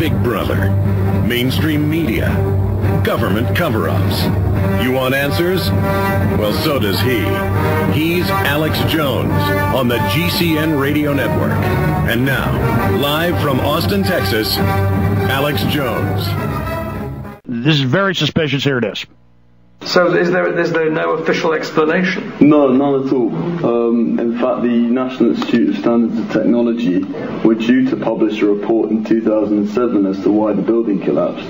Big Brother, mainstream media, government cover-ups. You want answers? Well, so does he. He's Alex Jones on the GCN Radio Network. And now, live from Austin, Texas, Alex Jones. This is very suspicious. Here it is. So is there no official explanation? No, none at all. In fact, the National Institute of Standards and Technology were due to publish a report in 2007 as to why the building collapsed.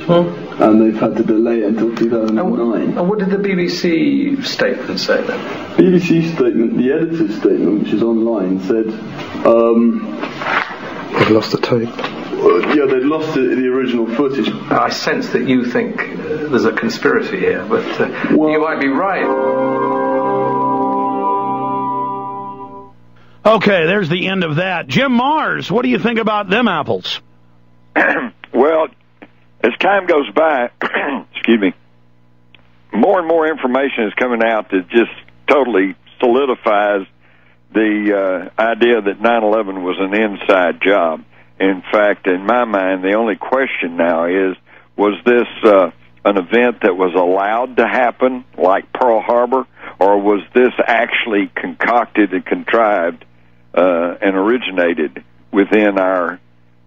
And they've had to delay it until 2009. And what did the BBC statement say then? BBC statement, the editor's statement, which is online, said... They've lost the tape. Yeah, they'd lost the original footage. I sense that you think there's a conspiracy here, but you might be right. Okay, there's the end of that. Jim Mars, what do you think about them apples? Well, as time goes by, excuse me, more and more information is coming out that just totally solidifies the idea that 9/11 was an inside job. In fact, in my mind, the only question now is, was this an event that was allowed to happen, like Pearl Harbor, or was this actually concocted and contrived and originated within our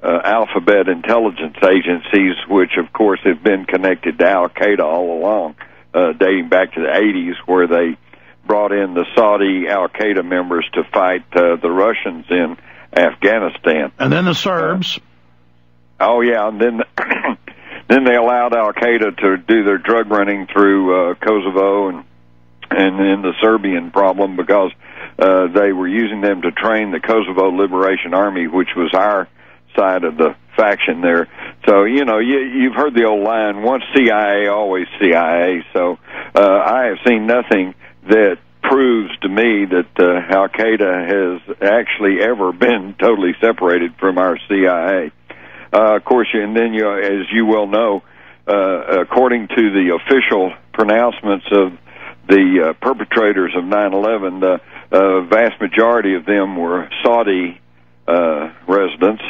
alphabet intelligence agencies, which, of course, have been connected to Al-Qaeda all along, dating back to the 80s, where they brought in the Saudi Al-Qaeda members to fight the Russians in Afghanistan. And then the Serbs. And then then they allowed Al-Qaeda to do their drug running through Kosovo and then the Serbian problem, because they were using them to train the Kosovo Liberation Army, which was our side of the faction there. So, you've heard the old line, once CIA, always CIA. So I have seen nothing that proves to me that Al-Qaeda has actually ever been totally separated from our CIA. Of course, and then, as you well know, according to the official pronouncements of the perpetrators of 9/11, the vast majority of them were Saudi residents.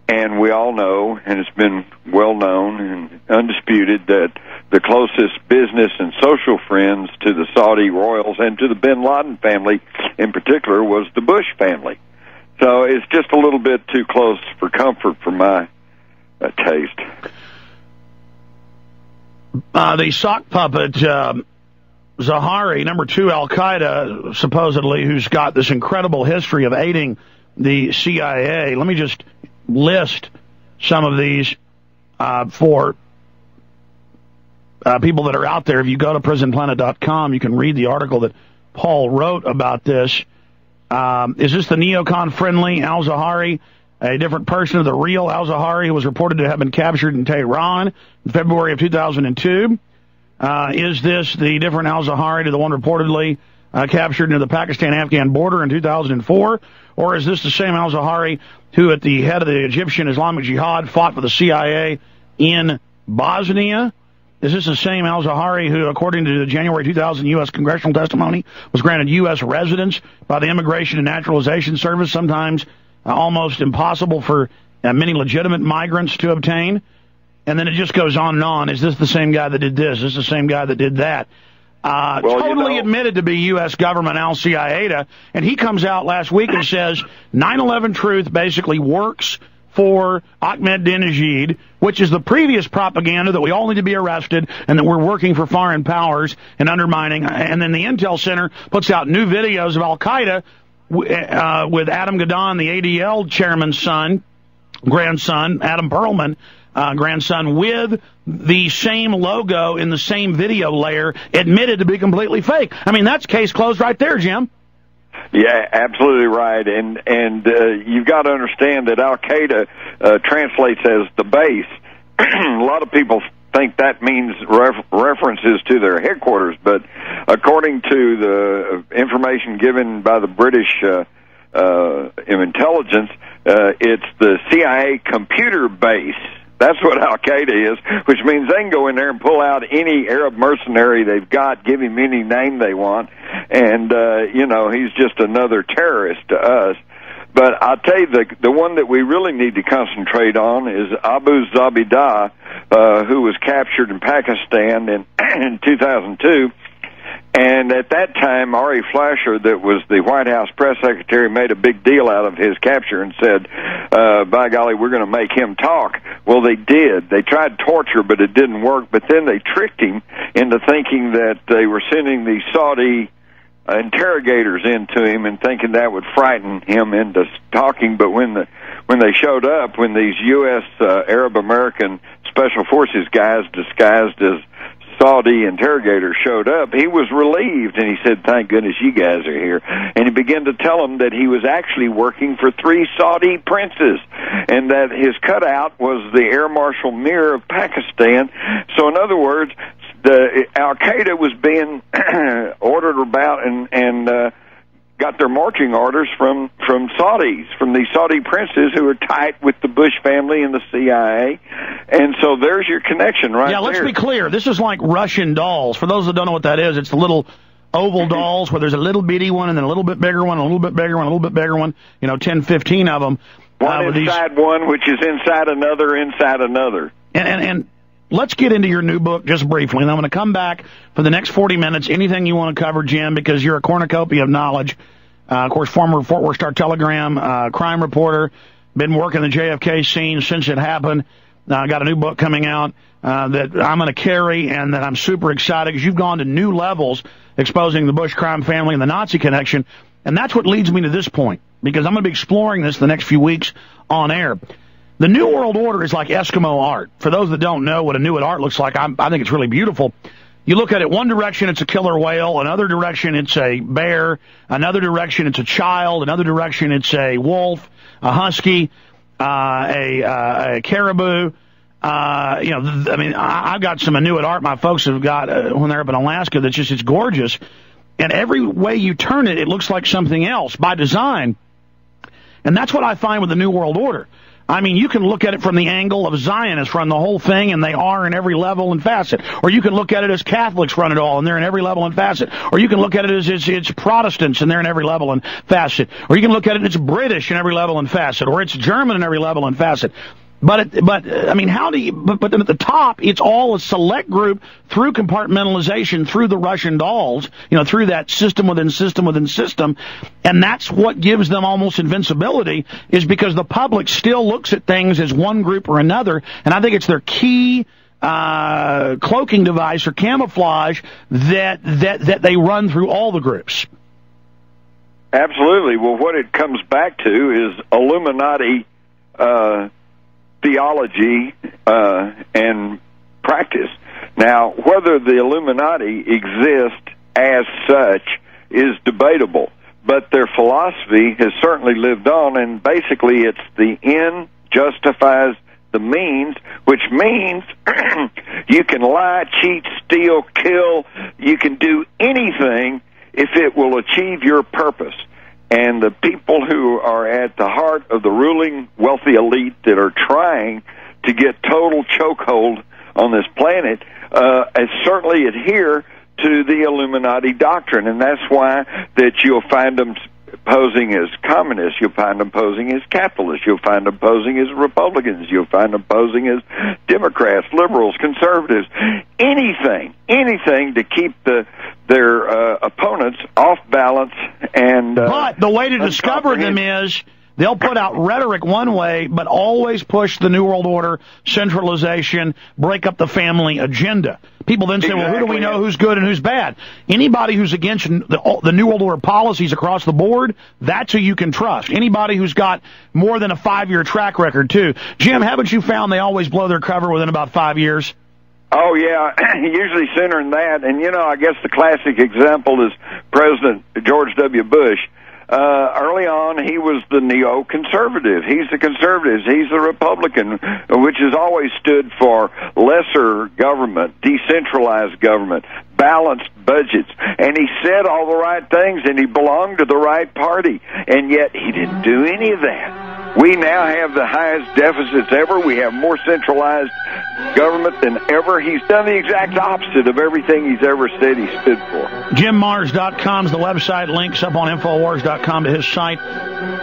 And we all know, and it's been well known and undisputed, that the closest business and social friends to the Saudi royals and to the bin Laden family in particular was the Bush family. So it's just a little bit too close for comfort for my taste. The sock puppet, Zahari, number 2 Al-Qaeda, supposedly, who's got this incredible history of aiding the CIA. Let me just list some of these for people that are out there. If you go to prisonplanet.com, you can read the article that Paul wrote about this. Is this the neocon-friendly Al-Zahari, a different person of the real Al-Zahari who was reported to have been captured in Tehran in February of 2002? Is this the different Al-Zahari to the one reportedly captured near the Pakistan-Afghan border in 2004? Or is this the same Al-Zahari who, at the head of the Egyptian Islamic Jihad, fought for the CIA in Bosnia? Is this the same Al-Zahari who, according to the January 2000 U.S. congressional testimony, was granted U.S. residence by the Immigration and Naturalization Service, sometimes almost impossible for many legitimate migrants to obtain? And then it just goes on and on. Is this the same guy that did this? Is this the same guy that did that? Totally admitted to be U.S. government Al-Qaeda, and he comes out last week and says 9/11 Truth basically works for Ahmadinejad, which is the previous propaganda that we all need to be arrested and that we're working for foreign powers and undermining. And then the Intel Center puts out new videos of Al-Qaeda with Adam Gadon, the ADL chairman's grandson, Adam Perlman, grandson, with the same logo in the same video layer, admitted to be completely fake. I mean, that's case closed right there, Jim. Yeah, absolutely right. And you've got to understand that Al-Qaeda translates as the base. A lot of people think that means references to their headquarters, but according to the information given by the British intelligence, it's the CIA computer base. That's what Al-Qaeda is, which means they can go in there and pull out any Arab mercenary they've got, give him any name they want, and, he's just another terrorist to us. But I'll tell you, the one that we really need to concentrate on is Abu Zubaydah, who was captured in Pakistan in 2002. And at that time, Ari Fleischer, that was the White House press secretary, made a big deal out of his capture and said, by golly, we're going to make him talk. Well, they did. They tried torture, but it didn't work. But then they tricked him into thinking that they were sending these Saudi interrogators into him and thinking that would frighten him into talking. But when they showed up, when these U.S. Arab American Special Forces guys disguised as Saudi interrogator showed up, he was relieved, and he said, thank goodness you guys are here. And he began to tell them that he was actually working for 3 Saudi princes, and that his cutout was the Air Marshal Mir of Pakistan. So in other words, the Al-Qaeda was being ordered about and got their marching orders from Saudis, from these Saudi princes who are tight with the Bush family and the CIA. And so there's your connection right there. Yeah, let's be clear. This is like Russian dolls. For those that don't know what that is, it's the little oval dolls where there's a little bitty one and then a little bit bigger one, a little bit bigger one, a little bit bigger one, 10, 15 of them. One inside one, which is inside another, inside another. And let's get into your new book just briefly, and I'm going to come back for the next 40 minutes. Anything you want to cover, Jim, because you're a cornucopia of knowledge. Of course, former Fort Worth Star-Telegram crime reporter, been working the JFK scene since it happened. Got a new book coming out that I'm going to carry and that I'm super excited because you've gone to new levels exposing the Bush crime family and the Nazi connection. And that's what leads me to this point, because I'm going to be exploring this the next few weeks on air. The New World Order is like Eskimo art. For those that don't know what a New art looks like, I think it's really beautiful. You look at it one direction, it's a killer whale. Another direction, it's a bear. Another direction, it's a child. Another direction, it's a wolf, a husky, a caribou. I've got some Inuit art my folks have got when they're up in Alaska that's just, it's gorgeous. And every way you turn it, it looks like something else by design. And that's what I find with the New World Order. I mean, you can look at it from the angle of Zionists run the whole thing, and they are in every level and facet. Or you can look at it as Catholics run it all, and they're in every level and facet. Or you can look at it as it's Protestants, and they're in every level and facet. Or you can look at it as it's British in every level and facet. Or it's German in every level and facet. But at the top, it's all a select group through compartmentalization, through the Russian dolls, through that system within system within system. And that's what gives them almost invincibility, is because the public still looks at things as one group or another. And I think it's their key cloaking device or camouflage that they run through all the groups. Absolutely. Well, what it comes back to is Illuminati theology and practice. Now, whether the Illuminati exist as such is debatable, but their philosophy has certainly lived on, and basically it's the end justifies the means, which means you can lie, cheat, steal, kill, you can do anything if it will achieve your purpose. And the people who are at the heart of the ruling wealthy elite that are trying to get total chokehold on this planet certainly adhere to the Illuminati doctrine. And that's why that you'll find them posing as communists, you'll find them posing as capitalists, you'll find them posing as Republicans, you'll find them posing as Democrats, liberals, conservatives, anything to keep their opponents off balance. And but the way to discover them is they'll put out rhetoric one way, but always push the New World Order, centralization, break up the family agenda. People then say, well, who do we know who's good and who's bad? Anybody who's against the New World Order policies across the board, that's who you can trust. Anybody who's got more than a 5-year track record, too. Jim, haven't you found they always blow their cover within about 5 years? Oh, yeah, usually sooner than that. And, I guess the classic example is President George W. Bush. Early on, he was the neoconservative. He's the conservatives. He's the Republican, which has always stood for lesser government, decentralized government, balanced budgets. And he said all the right things, and he belonged to the right party. And yet he didn't do any of that. We now have the highest deficits ever. We have more centralized government than ever. He's done the exact opposite of everything he's ever said he stood for. JimMars.com is the website. Links up on Infowars.com to his site.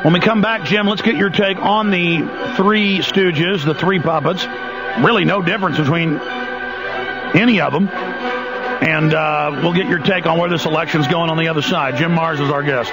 When we come back, Jim, let's get your take on the three stooges, the three puppets. Really no difference between any of them. And we'll get your take on where this election's going on the other side. Jim Mars is our guest.